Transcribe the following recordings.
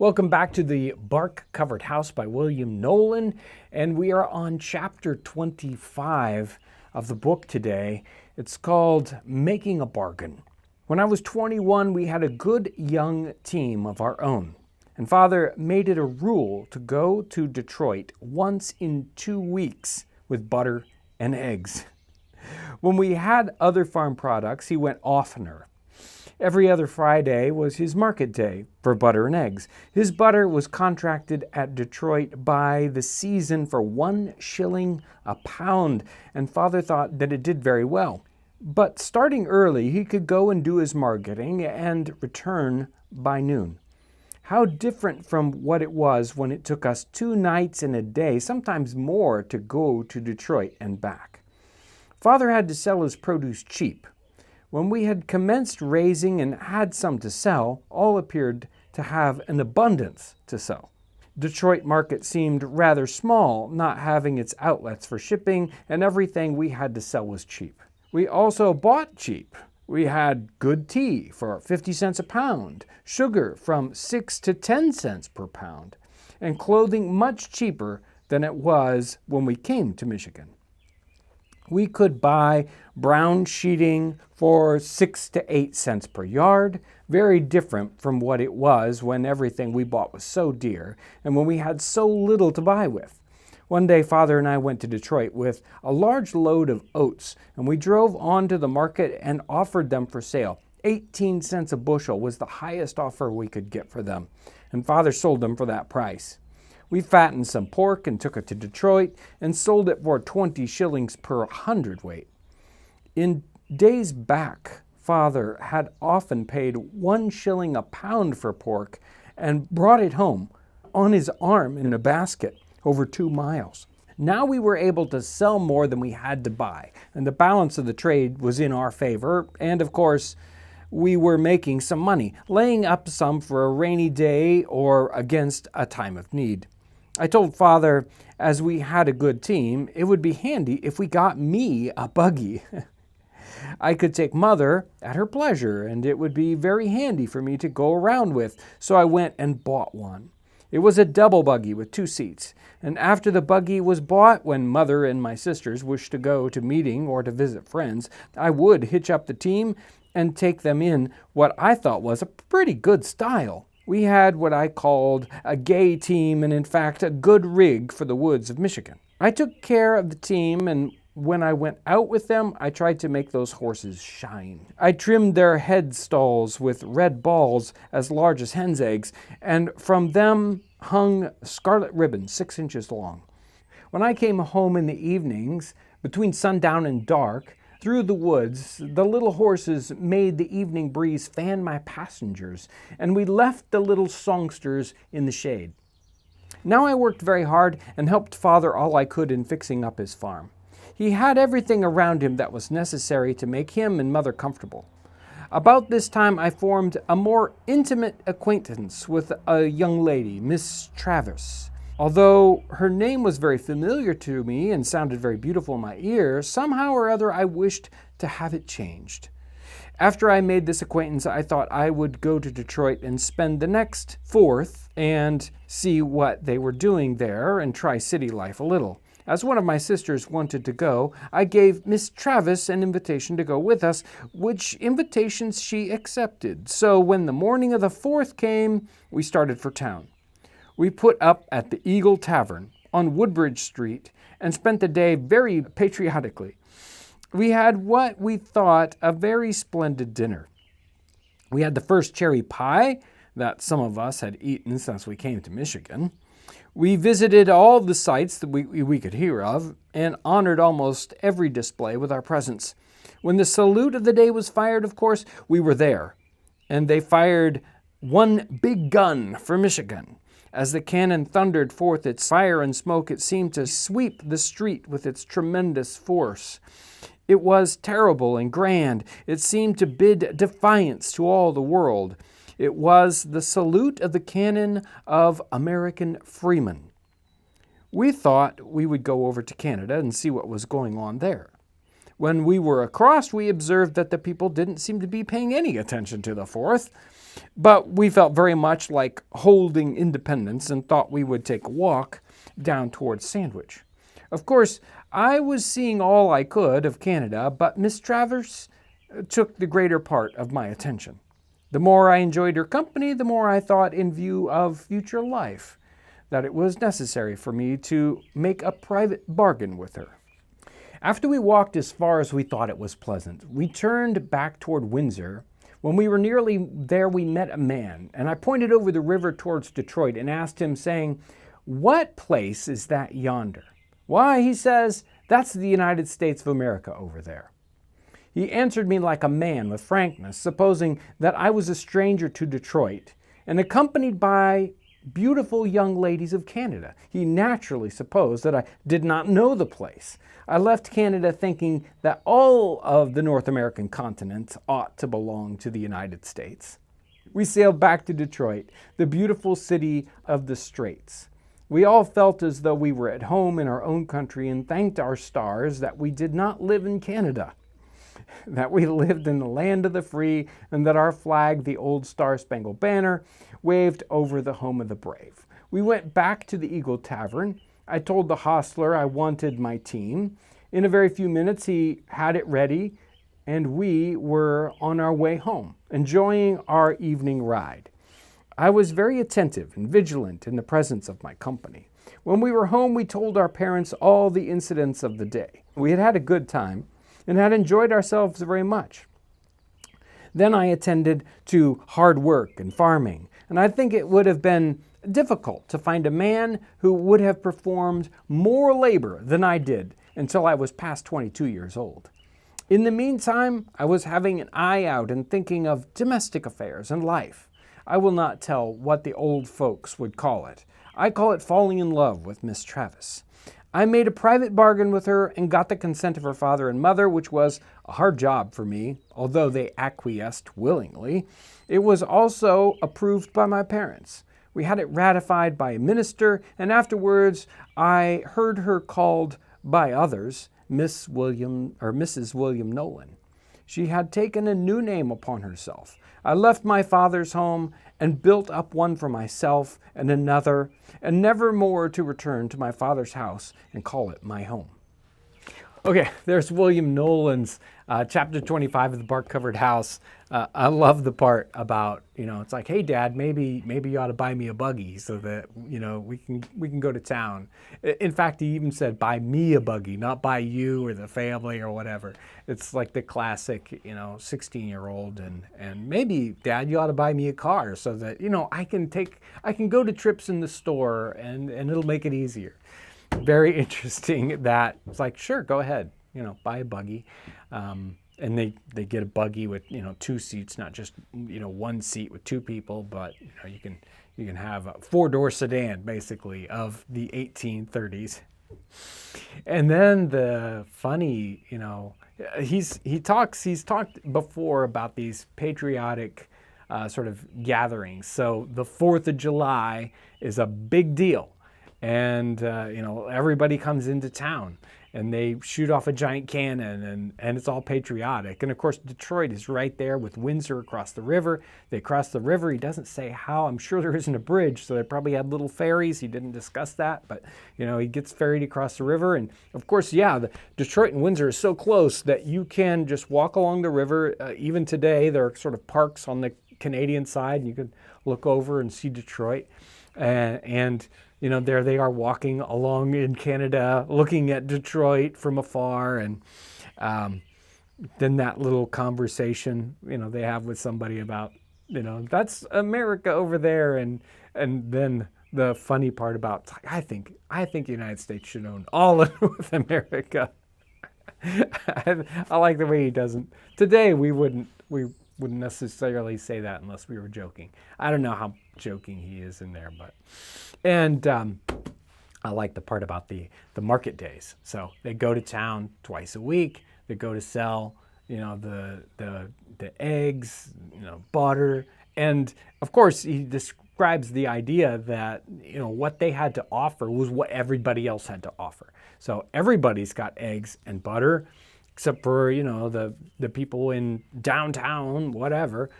Welcome back to the Bark-Covered House by William Knowlin, and we are on chapter 25 of the book today. It's called Making a Bargain. When I was 21, we had a good young team of our own, and Father made it a rule to go to Detroit once in 2 weeks with butter and eggs. When we had other farm products, he went oftener. Every other Friday was his market day for butter and eggs. His butter was contracted at Detroit by the season for 1 shilling a pound, and Father thought that it did very well. But starting early, he could go and do his marketing and return by noon. How different from what it was when it took us 2 nights and a day, sometimes more, to go to Detroit and back. Father had to sell his produce cheap. When we had commenced raising and had some to sell, all appeared to have an abundance to sell. Detroit market seemed rather small, not having its outlets for shipping, and everything we had to sell was cheap. We also bought cheap. We had good tea for 50 cents a pound, sugar from 6 to 10 cents per pound, and clothing much cheaper than it was when we came to Michigan. We could buy brown sheeting for 6 to 8 cents per yard, very different from what it was when everything we bought was so dear and when we had so little to buy with. One day, Father and I went to Detroit with a large load of oats, and we drove on to the market and offered them for sale. 18 cents a bushel was the highest offer we could get for them, and Father sold them for that price. We fattened some pork and took it to Detroit and sold it for 20 shillings per hundredweight. In days back, Father had often paid 1 shilling a pound for pork and brought it home on his arm in a basket over 2 miles. Now we were able to sell more than we had to buy, and the balance of the trade was in our favor, and of course, we were making some money, laying up some for a rainy day or against a time of need. I told Father, as we had a good team, it would be handy if we got me a buggy. I could take Mother at her pleasure, and it would be very handy for me to go around with, so I went and bought one. It was a double buggy with 2 seats, and after the buggy was bought, when Mother and my sisters wished to go to meeting or to visit friends, I would hitch up the team and take them in what I thought was a pretty good style. We had what I called a gay team and, in fact, a good rig for the woods of Michigan. I took care of the team, and when I went out with them, I tried to make those horses shine. I trimmed their head stalls with red balls as large as hen's eggs, and from them hung scarlet ribbons 6 inches long. When I came home in the evenings, between sundown and dark, through the woods, the little horses made the evening breeze fan my passengers, and we left the little songsters in the shade. Now I worked very hard and helped Father all I could in fixing up his farm. He had everything around him that was necessary to make him and Mother comfortable. About this time, I formed a more intimate acquaintance with a young lady, Miss Travers. Although her name was very familiar to me and sounded very beautiful in my ear, somehow or other I wished to have it changed. After I made this acquaintance, I thought I would go to Detroit and spend the next 4th and see what they were doing there and try city life a little. As one of my sisters wanted to go, I gave Miss Travis an invitation to go with us, which invitations she accepted. So when the morning of the 4th came, we started for town. We put up at the Eagle Tavern on Woodbridge Street and spent the day very patriotically. We had what we thought a very splendid dinner. We had the first cherry pie that some of us had eaten since we came to Michigan. We visited all the sites that we could hear of and honored almost every display with our presence. When the salute of the day was fired, of course, we were there, and they fired 1 big gun for Michigan. As the cannon thundered forth its fire and smoke, it seemed to sweep the street with its tremendous force. It was terrible and grand. It seemed to bid defiance to all the world. It was the salute of the cannon of American freemen. We thought we would go over to Canada and see what was going on there. When we were across, we observed that the people didn't seem to be paying any attention to the 4th. But we felt very much like holding independence and thought we would take a walk down towards Sandwich. Of course, I was seeing all I could of Canada, but Miss Travers took the greater part of my attention. The more I enjoyed her company, the more I thought, in view of future life, that it was necessary for me to make a private bargain with her. After we walked as far as we thought it was pleasant, we turned back toward Windsor. When we were nearly there, we met a man, and I pointed over the river towards Detroit and asked him, saying, "What place is that yonder?" "Why," he says, "that's the United States of America over there." He answered me like a man with frankness, supposing that I was a stranger to Detroit and accompanied by beautiful young ladies of Canada. He naturally supposed that I did not know the place. I left Canada thinking that all of the North American continent ought to belong to the United States. We sailed back to Detroit, the beautiful city of the Straits. We all felt as though we were at home in our own country and thanked our stars that we did not live in Canada, that we lived in the land of the free, and that our flag, the old Star-Spangled Banner, waved over the home of the brave. We went back to the Eagle Tavern. I told the hostler I wanted my team. In a very few minutes he had it ready, and we were on our way home, enjoying our evening ride. I was very attentive and vigilant in the presence of my company. When we were home, we told our parents all the incidents of the day. We had had a good time and had enjoyed ourselves very much. Then I attended to hard work and farming, and I think it would have been difficult to find a man who would have performed more labor than I did until I was past 22 years old. In the meantime, I was having an eye out and thinking of domestic affairs and life. I will not tell what the old folks would call it. I call it falling in love with Miss Travis. I made a private bargain with her and got the consent of her father and mother, which was a hard job for me, although they acquiesced willingly. It was also approved by my parents. We had it ratified by a minister, and afterwards I heard her called by others Mrs. William Knowlin. She had taken a new name upon herself. I left my father's home and built up one for myself and another, and never more to return to my father's house and call it my home. Okay, there's William Knowlin's chapter 25 of the Bark-Covered House. I love the part about, it's like, hey, Dad, maybe you ought to buy me a buggy so that, we can go to town. In fact, he even said, buy me a buggy, not buy you or the family or whatever. It's like the classic, 16-year-old, and maybe, Dad, you ought to buy me a car so that, I can go to trips in the store and it'll make it easier. Very interesting that it's like, sure, go ahead, buy a buggy. And they get a buggy with, two seats, not just, one seat with two people, but, you can have a four-door sedan, basically, of the 1830s. And then the funny, he's talked before about these patriotic sort of gatherings. So the 4th of July is a big deal. And, everybody comes into town and they shoot off a giant cannon and it's all patriotic. And of course, Detroit is right there with Windsor across the river. They cross the river. He doesn't say how. I'm sure there isn't a bridge, so they probably had little ferries. He didn't discuss that, but, he gets ferried across the river. And of course, the Detroit and Windsor is so close that you can just walk along the river. Even today, there are sort of parks on the Canadian side, and you can look over and see Detroit. And there they are walking along in Canada, looking at Detroit from afar. And then that little conversation, they have with somebody about, that's America over there. And then the funny part about, I think the United States should own all of North America. I like the way he doesn't. Today, we wouldn't necessarily say that unless we were joking. I don't know how joking he is in there, but I like the part about the market days. So they go to town twice a week. They go to sell, the eggs, butter, and of course he describes the idea that what they had to offer was what everybody else had to offer. So everybody's got eggs and butter, except for the people in downtown, whatever.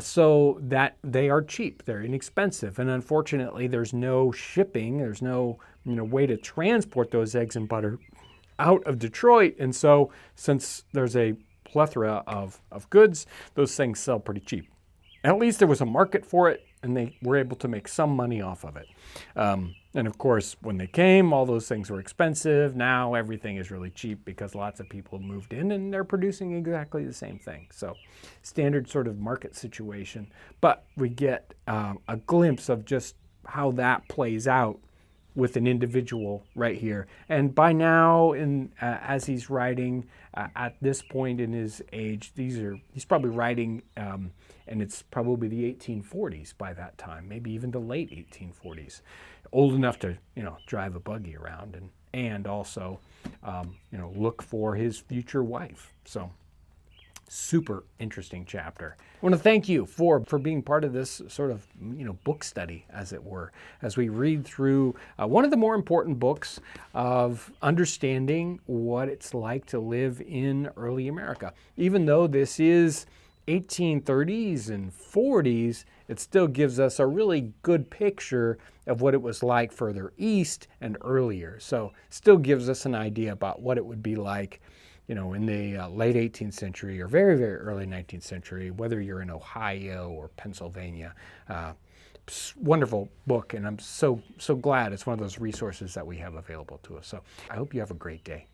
so that they are cheap, they're inexpensive, and unfortunately there's no shipping, there's no way to transport those eggs and butter out of Detroit, and so since there's a plethora of goods, those things sell pretty cheap. At least there was a market for it, and they were able to make some money off of it. And of course, when they came, all those things were expensive. Now everything is really cheap because lots of people moved in and they're producing exactly the same thing. So standard sort of market situation. But we get a glimpse of just how that plays out with an individual right here. And by now, as he's writing at this point in his age, he's probably writing, and it's probably the 1840s by that time, maybe even the late 1840s, old enough to drive a buggy around and also look for his future wife. So super interesting chapter. I want to thank you for being part of this sort of book study, as it were, as we read through one of the more important books of understanding what it's like to live in early America. Even though this is 1830s and 40s, it still gives us a really good picture of what it was like further east and earlier. So still gives us an idea about what it would be like in the late 18th century or very, very early 19th century, whether you're in Ohio or Pennsylvania. Wonderful book, and I'm so glad it's one of those resources that we have available to us. So I hope you have a great day.